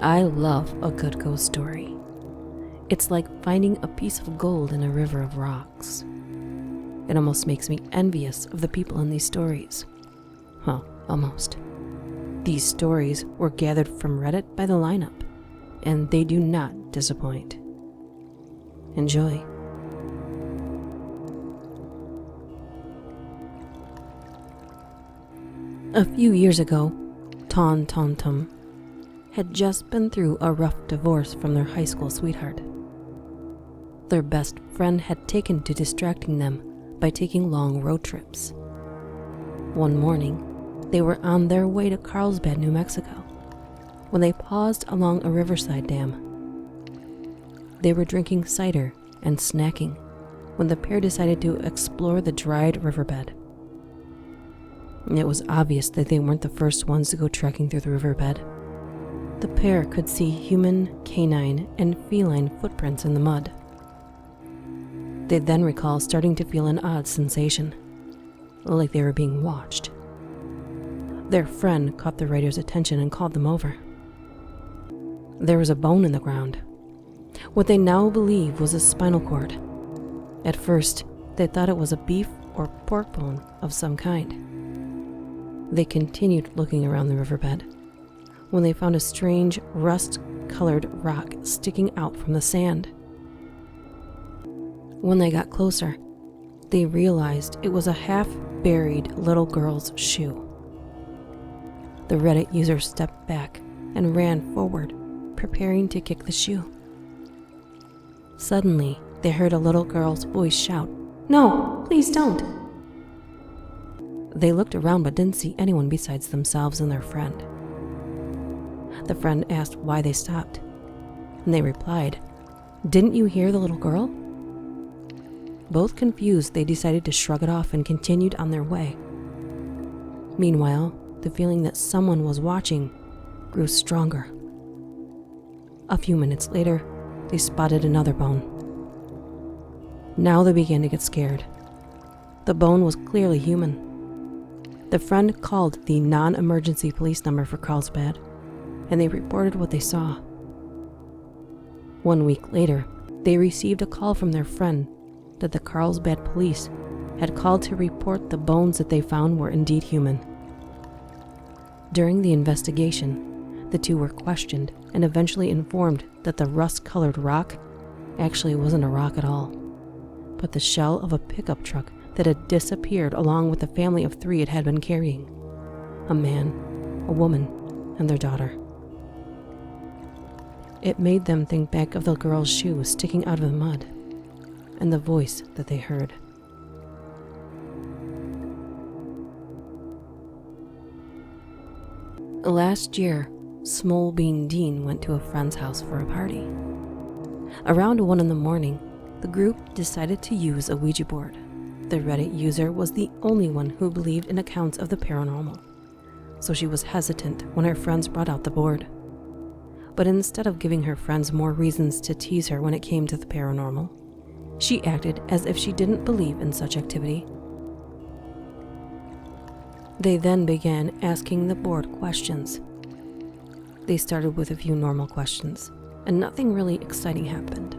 I love a good ghost story. It's like finding a piece of gold in a river of rocks. It almost makes me envious of the people in these stories. Well, almost. These stories were gathered from Reddit by the lineup, and they do not disappoint. Enjoy. A few years ago, Tantum had just been through a rough divorce from their high school sweetheart. Their best friend had taken to distracting them by taking long road trips. One morning, they were on their way to Carlsbad, New Mexico, when they paused along a riverside dam. They were drinking cider and snacking when the pair decided to explore the dried riverbed. It was obvious that they weren't the first ones to go trekking through the riverbed. The pair could see human, canine, and feline footprints in the mud. They then recall starting to feel an odd sensation, like they were being watched. Their friend caught the writer's attention and called them over. There was a bone in the ground, what they now believe was a spinal cord. At first, they thought it was a beef or pork bone of some kind. They continued looking around the riverbed when they found a strange rust-colored rock sticking out from the sand. When they got closer, they realized it was a half-buried little girl's shoe. The Reddit user stepped back and ran forward, preparing to kick the shoe. Suddenly, they heard a little girl's voice shout, "No, please don't!" They looked around but didn't see anyone besides themselves and their friend. The friend asked why they stopped, and they replied, "Didn't you hear the little girl?" Both confused, they decided to shrug it off and continued on their way. Meanwhile, the feeling that someone was watching grew stronger. A few minutes later, they spotted another bone. Now they began to get scared. The bone was clearly human. The friend called the non-emergency police number for Carlsbad, and they reported what they saw. 1 week later, they received a call from their friend that the Carlsbad police had called to report the bones that they found were indeed human. During the investigation, the two were questioned and eventually informed that the rust-colored rock actually wasn't a rock at all, but the shell of a pickup truck that had disappeared along with the family of 3 it had been carrying: a man, a woman, and their daughter. It made them think back of the girl's shoe sticking out of the mud and the voice that they heard. Last year, Smolbean Dean went to a friend's house for a party. Around 1 a.m, the group decided to use a Ouija board. The Reddit user was the only one who believed in accounts of the paranormal, so she was hesitant when her friends brought out the board. But instead of giving her friends more reasons to tease her when it came to the paranormal, she acted as if she didn't believe in such activity. They then began asking the board questions. They started with a few normal questions, and nothing really exciting happened.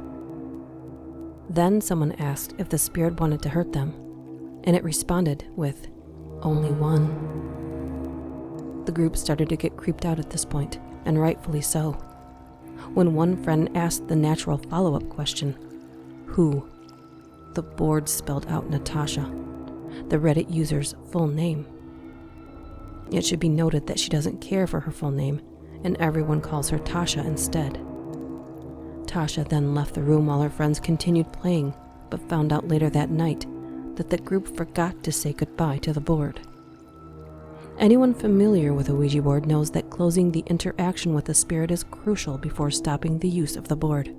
Then someone asked if the spirit wanted to hurt them, and it responded with, "Only one." The group started to get creeped out at this point, and rightfully so. When one friend asked the natural follow-up question, "Who?" the board spelled out Natasha, the Reddit user's full name. It should be noted that she doesn't care for her full name, and everyone calls her Tasha instead. Tasha then left the room while her friends continued playing, but found out later that night that the group forgot to say goodbye to the board. Anyone familiar with a Ouija board knows that closing the interaction with the spirit is crucial before stopping the use of the board.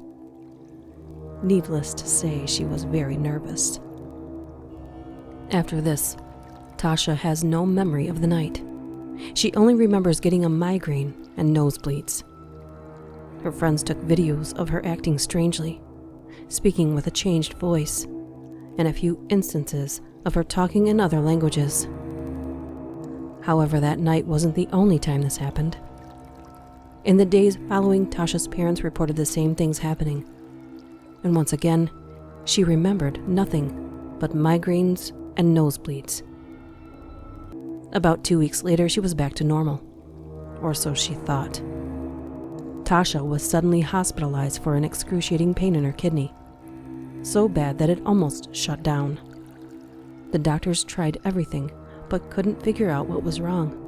Needless to say, she was very nervous. After this, Tasha has no memory of the night. She only remembers getting a migraine and nosebleeds. Her friends took videos of her acting strangely, speaking with a changed voice, and a few instances of her talking in other languages. However, that night wasn't the only time this happened. In the days following, Tasha's parents reported the same things happening. And once again, she remembered nothing but migraines and nosebleeds. About 2 weeks later, she was back to normal, or so she thought. Tasha was suddenly hospitalized for an excruciating pain in her kidney, so bad that it almost shut down. The doctors tried everything, but couldn't figure out what was wrong.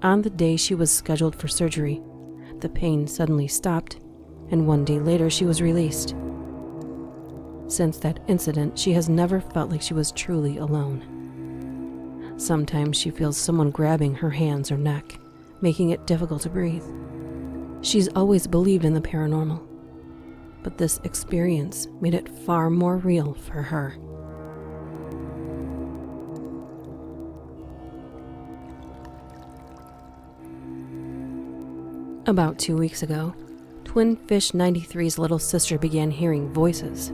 On the day she was scheduled for surgery, the pain suddenly stopped, and 1 day later she was released. Since that incident, she has never felt like she was truly alone. Sometimes she feels someone grabbing her hands or neck, making it difficult to breathe. She's always believed in the paranormal, but this experience made it far more real for her. About 2 weeks ago, Twin Fish 93's little sister began hearing voices.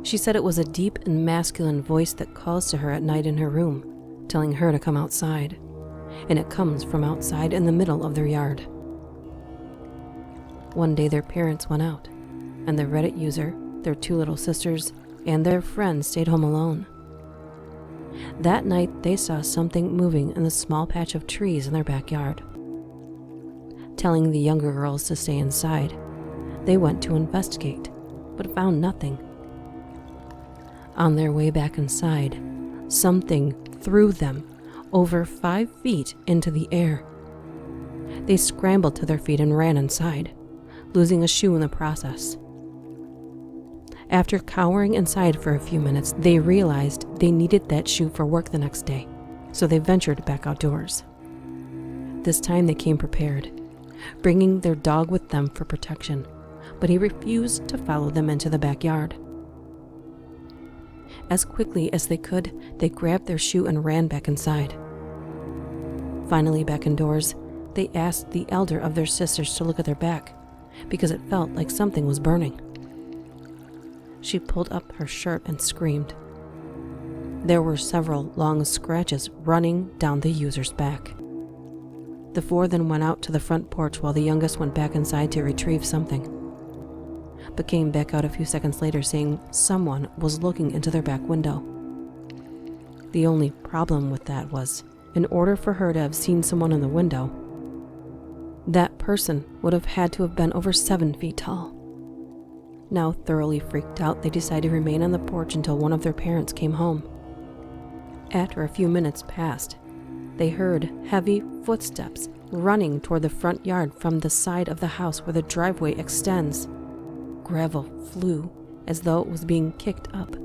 She said it was a deep and masculine voice that calls to her at night in her room, telling her to come outside, and it comes from outside in the middle of their yard. One day their parents went out, and the Reddit user, their 2 little sisters, and their friends stayed home alone. That night they saw something moving in the small patch of trees in their backyard. Telling the younger girls to stay inside, they went to investigate, but found nothing. On their way back inside, something threw them over 5 feet into the air. They scrambled to their feet and ran inside, losing a shoe in the process. After cowering inside for a few minutes, they realized they needed that shoe for work the next day, so they ventured back outdoors. This time they came prepared, bringing their dog with them for protection, but he refused to follow them into the backyard. As quickly as they could, they grabbed their shoe and ran back inside. Finally back indoors, they asked the elder of their sisters to look at their back, because it felt like something was burning. She pulled up her shirt and screamed. There were several long scratches running down the user's back. The 4 then went out to the front porch while the youngest went back inside to retrieve something, but came back out a few seconds later saying someone was looking into their back window. The only problem with that was, in order for her to have seen someone in the window, that person would have had to have been over 7 feet tall. Now thoroughly freaked out, they decided to remain on the porch until one of their parents came home. After a few minutes passed, they heard heavy footsteps running toward the front yard from the side of the house where the driveway extends. Gravel flew as though it was being kicked up,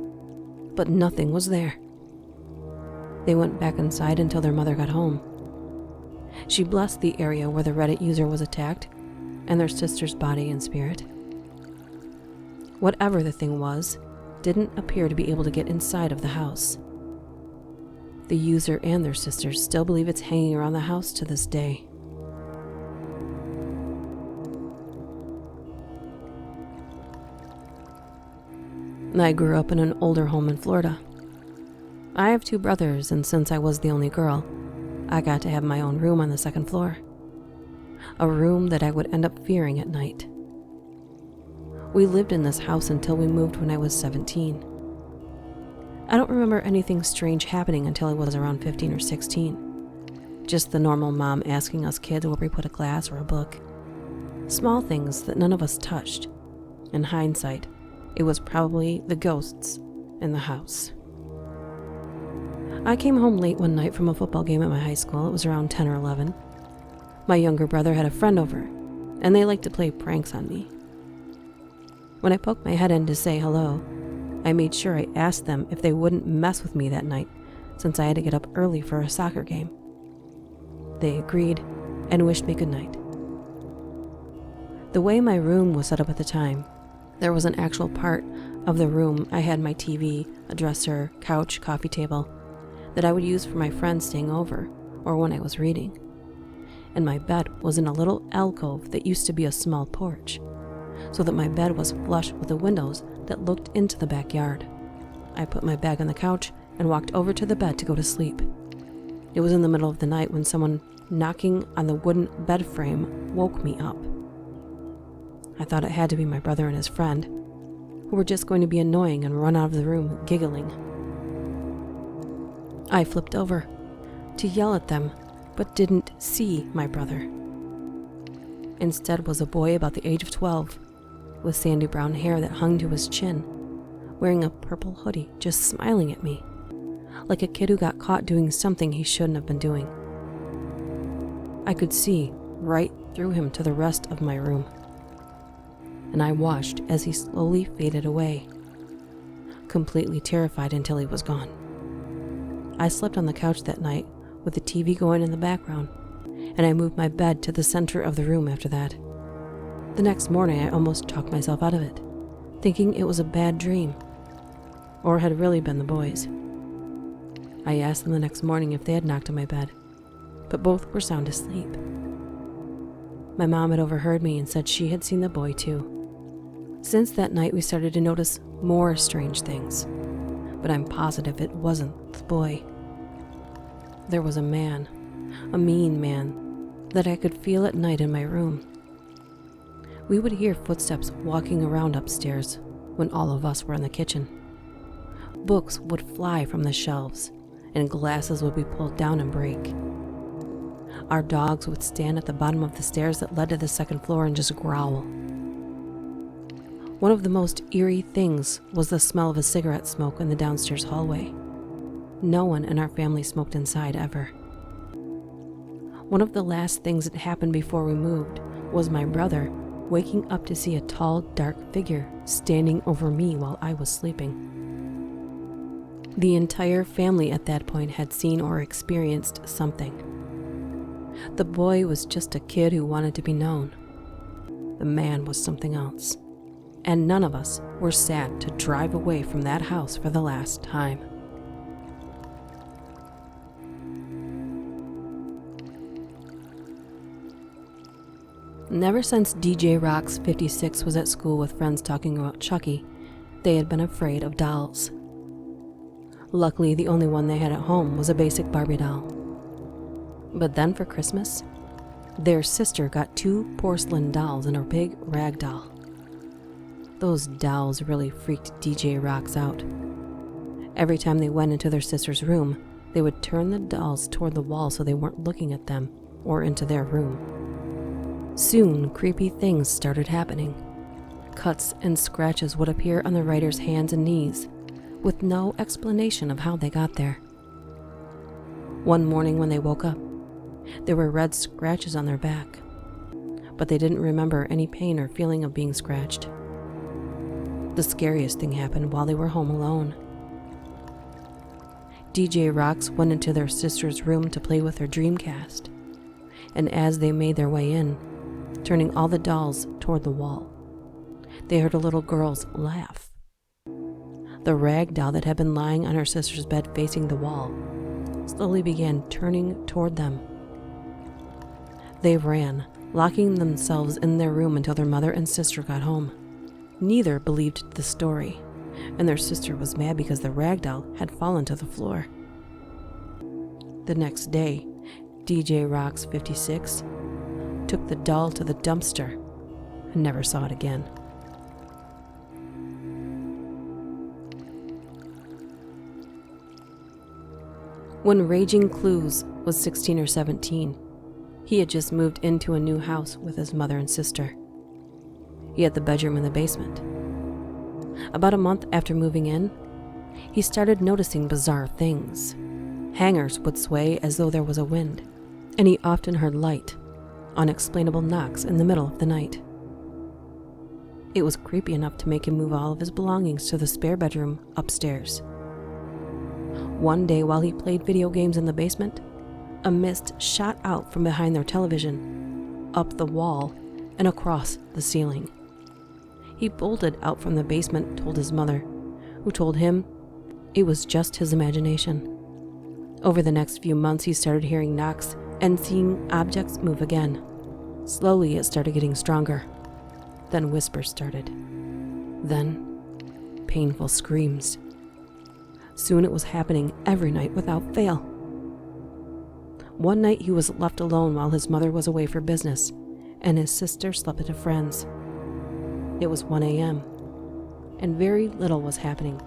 but nothing was there. They went back inside until their mother got home. She blessed the area where the Reddit user was attacked and their sister's body and spirit. Whatever the thing was, didn't appear to be able to get inside of the house. The user and their sisters still believe it's hanging around the house to this day. I grew up in an older home in Florida. I have 2 brothers, and since I was the only girl, I got to have my own room on the 2nd floor. A room that I would end up fearing at night. We lived in this house until we moved when I was 17. I don't remember anything strange happening until I was around 15 or 16. Just the normal mom asking us kids where we put a glass or a book. Small things that none of us touched. In hindsight, it was probably the ghosts in the house. I came home late one night from a football game at my high school. It was around 10 or 11. My younger brother had a friend over, and they liked to play pranks on me. When I poked my head in to say hello, I made sure I asked them if they wouldn't mess with me that night, since I had to get up early for a soccer game. They agreed and wished me good night. The way my room was set up at the time, there was an actual part of the room I had my TV, a dresser, couch, coffee table that I would use for my friends staying over or when I was reading. And my bed was in a little alcove that used to be a small porch, so that my bed was flush with the windows that looked into the backyard. I put my bag on the couch and walked over to the bed to go to sleep. It was in the middle of the night when someone knocking on the wooden bed frame woke me up. I thought it had to be my brother and his friend, who were just going to be annoying and run out of the room giggling. I flipped over to yell at them, but didn't see my brother. Instead was a boy about the age of 12, with sandy brown hair that hung to his chin, wearing a purple hoodie, just smiling at me, like a kid who got caught doing something he shouldn't have been doing. I could see right through him to the rest of my room, and I watched as he slowly faded away, completely terrified until he was gone. I slept on the couch that night with the TV going in the background, and I moved my bed to the center of the room after that. The next morning, I almost talked myself out of it, thinking it was a bad dream, or had really been the boys. I asked them the next morning if they had knocked on my bed, but both were sound asleep. My mom had overheard me and said she had seen the boy too. Since that night, we started to notice more strange things, but I'm positive it wasn't the boy. There was a man, a mean man, that I could feel at night in my room. We would hear footsteps walking around upstairs when all of us were in the kitchen. Books would fly from the shelves, and glasses would be pulled down and break. Our dogs would stand at the bottom of the stairs that led to the second floor and just growl. One of the most eerie things was the smell of a cigarette smoke in the downstairs hallway. No one in our family smoked inside ever. One of the last things that happened before we moved was my brother waking up to see a tall, dark figure standing over me while I was sleeping. The entire family at that point had seen or experienced something. The boy was just a kid who wanted to be known. The man was something else. And none of us were sad to drive away from that house for the last time. Never since DJ Rocks 56 was at school with friends talking about Chucky, they had been afraid of dolls. Luckily, the only one they had at home was a basic Barbie doll. But then for Christmas, their sister got 2 porcelain dolls and a big rag doll. Those dolls really freaked DJ Rocks out. Every time they went into their sister's room, they would turn the dolls toward the wall so they weren't looking at them or into their room. Soon, creepy things started happening. Cuts and scratches would appear on the writer's hands and knees, with no explanation of how they got there. One morning when they woke up, there were red scratches on their back, but they didn't remember any pain or feeling of being scratched. The scariest thing happened while they were home alone. DJ Rocks went into their sister's room to play with her Dreamcast, and as they made their way in, turning all the dolls toward the wall, they heard a little girl's laugh. The rag doll that had been lying on her sister's bed facing the wall slowly began turning toward them. They ran, locking themselves in their room until their mother and sister got home. Neither believed the story, and their sister was mad because the rag doll had fallen to the floor. The next day, DJ Rocks 56 took the doll to the dumpster and never saw it again. When Raging Clues was 16 or 17, he had just moved into a new house with his mother and sister. He had the bedroom in the basement. About a month after moving in, he started noticing bizarre things. Hangers would sway as though there was a wind, and he often heard light, unexplainable knocks in the middle of the night. It was creepy enough to make him move all of his belongings to the spare bedroom upstairs. One day while he played video games in the basement, a mist shot out from behind their television, up the wall, and across the ceiling. He bolted out from the basement, told his mother, who told him it was just his imagination. Over the next few months, he started hearing knocks and seeing objects move again. Slowly, it started getting stronger. Then whispers started. Then, painful screams. Soon it was happening every night without fail. One night he was left alone while his mother was away for business, and his sister slept at a friend's. It was 1 a.m., and very little was happening,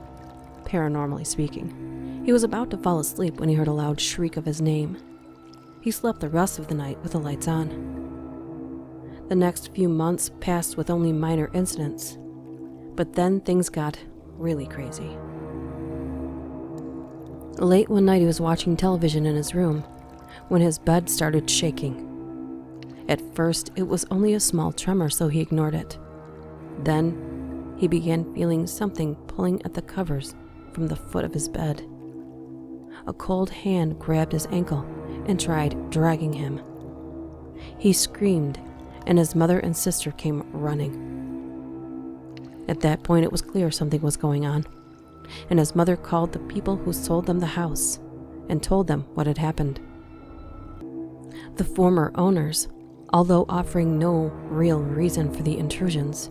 paranormally speaking. He was about to fall asleep when he heard a loud shriek of his name. He slept the rest of the night with the lights on. The next few months passed with only minor incidents, but then things got really crazy. Late one night he was watching television in his room when his bed started shaking. At first it was only a small tremor, so he ignored it. Then he began feeling something pulling at the covers from the foot of his bed. A cold hand grabbed his ankle and tried dragging him. He screamed, and his mother and sister came running. At that point, it was clear something was going on, and his mother called the people who sold them the house and told them what had happened. The former owners, although offering no real reason for the intrusions,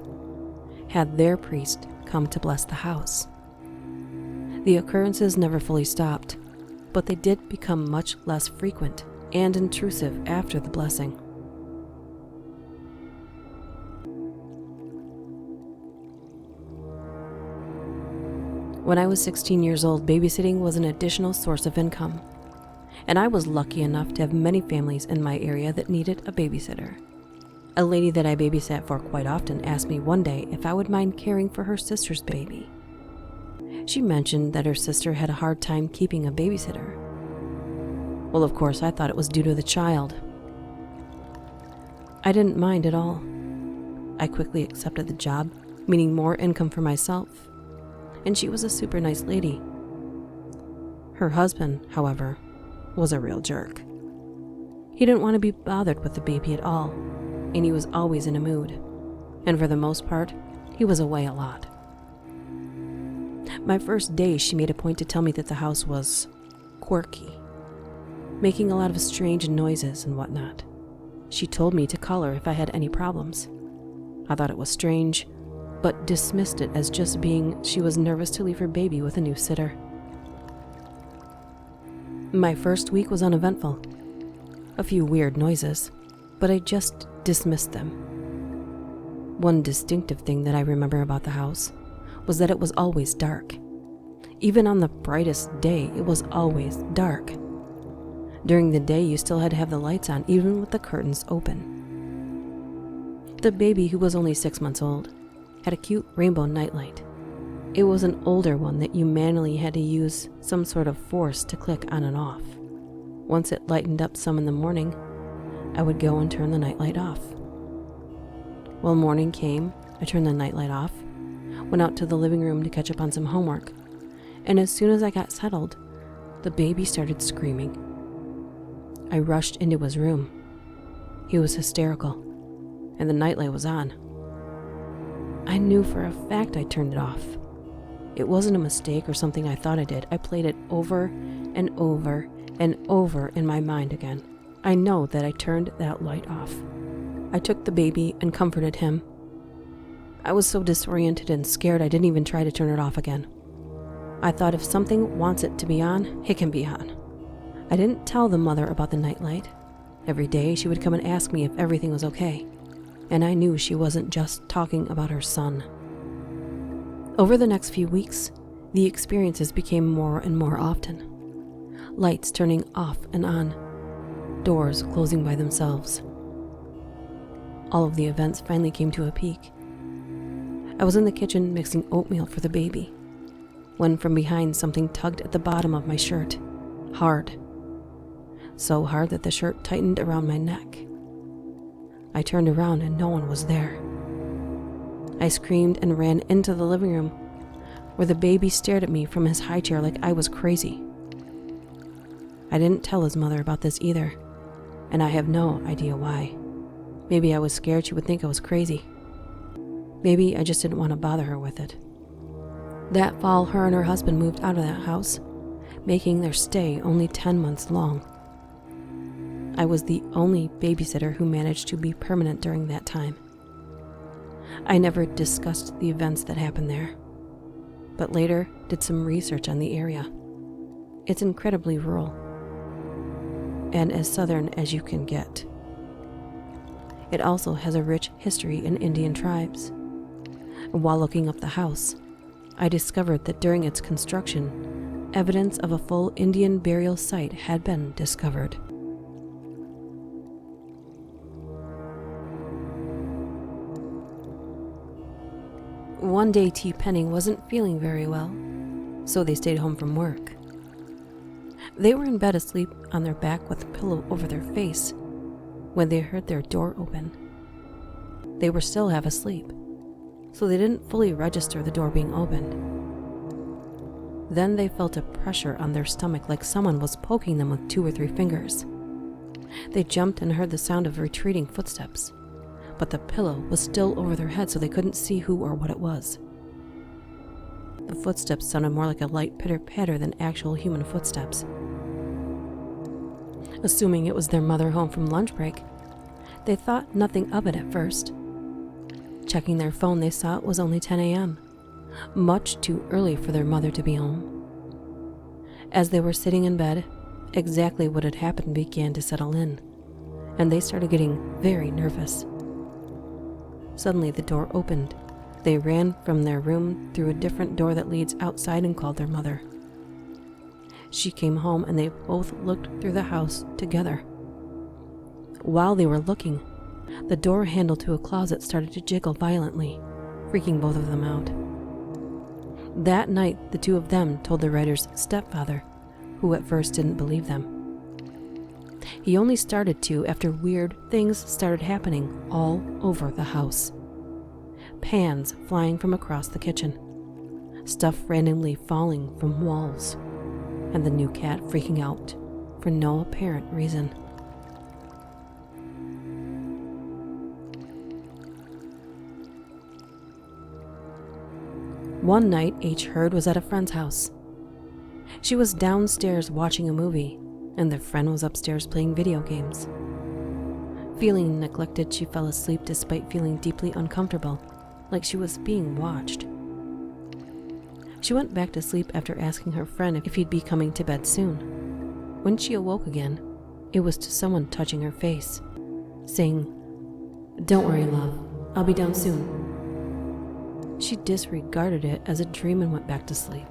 had their priest come to bless the house. The occurrences never fully stopped, but they did become much less frequent and intrusive after the blessing. When I was 16 years old, babysitting was an additional source of income, and I was lucky enough to have many families in my area that needed a babysitter. A lady that I babysat for quite often asked me one day if I would mind caring for her sister's baby. She mentioned that her sister had a hard time keeping a babysitter. Well, of course, I thought it was due to the child. I didn't mind at all. I quickly accepted the job, meaning more income for myself, and she was a super nice lady. Her husband, however, was a real jerk. He didn't want to be bothered with the baby at all, and he was always in a mood, and for the most part, he was away a lot. My first day, she made a point to tell me that the house was quirky, making a lot of strange noises and whatnot. She told me to call her if I had any problems. I thought it was strange, but dismissed it as just being she was nervous to leave her baby with a new sitter. My first week was uneventful. A few weird noises, but I just dismissed them. One distinctive thing that I remember about the house was that it was always dark. Even on the brightest day, it was always dark. During the day, you still had to have the lights on, even with the curtains open. The baby, who was only 6 months old, had a cute rainbow nightlight. It was an older one that you manually had to use some sort of force to click on and off. Once it lightened up some in the morning, I would go and turn the nightlight off. Well, morning came, I turned the nightlight off, went out to the living room to catch up on some homework, and as soon as I got settled, the baby started screaming. I rushed into his room. He was hysterical, and the nightlight was on. I knew for a fact I turned it off. It wasn't a mistake or something I thought I did. I played it over and over and over in my mind again. I know that I turned that light off. I took the baby and comforted him. I was so disoriented and scared I didn't even try to turn it off again. I thought if something wants it to be on, it can be on. I didn't tell the mother about the nightlight. Every day she would come and ask me if everything was okay, and I knew she wasn't just talking about her son. Over the next few weeks, the experiences became more and more often. Lights turning off and on, doors closing by themselves. All of the events finally came to a peak. I was in the kitchen mixing oatmeal for the baby, when from behind something tugged at the bottom of my shirt, hard. So hard that the shirt tightened around my neck. I turned around and no one was there. I screamed and ran into the living room, where the baby stared at me from his high chair like I was crazy. I didn't tell his mother about this either, and I have no idea why. Maybe I was scared she would think I was crazy. Maybe I just didn't want to bother her with it. That fall, her and her husband moved out of that house, making their stay only 10 months long. I was the only babysitter who managed to be permanent during that time. I never discussed the events that happened there, but later did some research on the area. It's incredibly rural. and as southern as you can get. It also has a rich history in Indian tribes. While looking up the house, I discovered that during its construction, evidence of a full Indian burial site had been discovered. One day T. Penning wasn't feeling very well, so they stayed home from work. They were in bed asleep on their back with a pillow over their face when they heard their door open. They were still half asleep, so they didn't fully register the door being opened. Then they felt a pressure on their stomach like someone was poking them with 2 or 3 fingers. They jumped and heard the sound of retreating footsteps, but the pillow was still over their head so they couldn't see who or what it was. The footsteps sounded more like a light pitter-patter than actual human footsteps. Assuming it was their mother home from lunch break, they thought nothing of it at first. Checking their phone, they saw it was only 10 a.m., much too early for their mother to be home. As they were sitting in bed, exactly what had happened began to settle in, and they started getting very nervous. Suddenly, the door opened. They ran from their room through a different door that leads outside and called their mother. She came home and they both looked through the house together. While they were looking, the door handle to a closet started to jiggle violently, freaking both of them out. That night, the 2 of them told the writer's stepfather, who at first didn't believe them. He only started to after weird things started happening all over the house. Pans flying from across the kitchen, stuff randomly falling from walls, and the new cat freaking out for no apparent reason. One night, H. Hurd was at a friend's house. She was downstairs watching a movie, and their friend was upstairs playing video games. Feeling neglected, she fell asleep despite feeling deeply uncomfortable, like she was being watched. She went back to sleep after asking her friend if he'd be coming to bed soon. When she awoke again, it was to someone touching her face, saying, "Don't worry, love, I'll be down soon." She disregarded it as a dream and went back to sleep.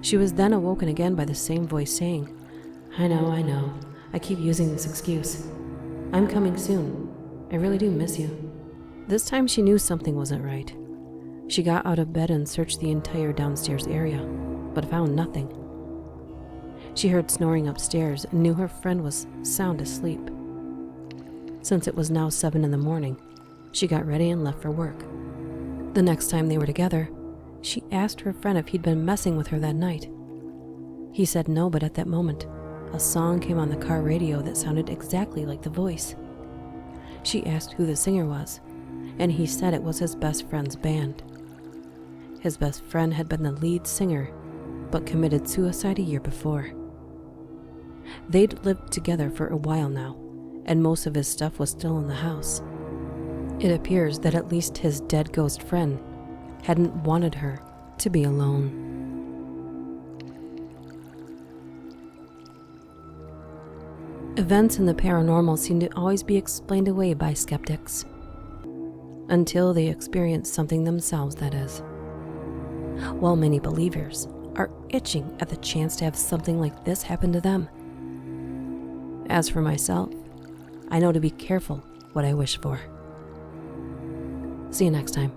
She was then awoken again by the same voice saying, I know, I keep using this excuse. I'm coming soon. I really do miss you." This time she knew something wasn't right. She got out of bed and searched the entire downstairs area, but found nothing. She heard snoring upstairs and knew her friend was sound asleep. Since it was now 7 in the morning, she got ready and left for work. The next time they were together, she asked her friend if he'd been messing with her that night. He said no, but at that moment, a song came on the car radio that sounded exactly like the voice. She asked who the singer was, and he said it was his best friend's band. His best friend had been the lead singer, but committed suicide a year before. They'd lived together for a while now, and most of his stuff was still in the house. It appears that at least his dead ghost friend hadn't wanted her to be alone. Events in the paranormal seem to always be explained away by skeptics, until they experience something themselves, that is. While many believers are itching at the chance to have something like this happen to them. As for myself, I know to be careful what I wish for. See you next time.